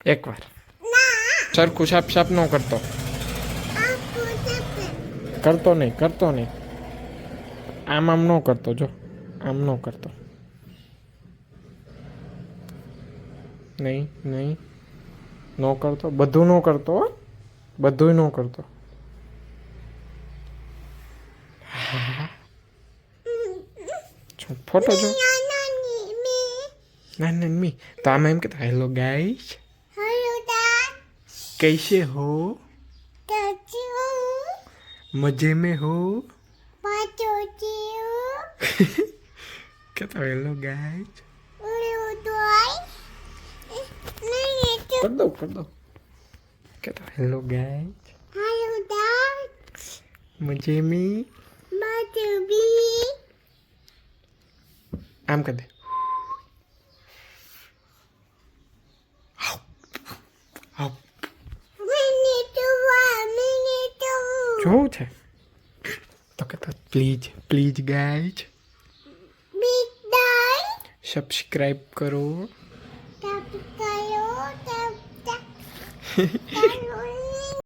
એકવાર સરખું સાપ સાપ ન કરતો. કરતો નહીં. આમ ન કરતો. જો આમ ન કરતો. નહીં ન કરતો. બધું ન કરતો. બધું ન કરતો. ફોટો જો ના મી તો આમાં એમ કહેતા હેલો ગાઈસ कैसे हो मजे में हो कहता हेलो गाइस कर दो कहता हेलो गाइस मजे में आम कर दे જોવું છે તો કહેતા પ્લીઝ ગાઈઝ સબસ્ક્રાઇબ કરો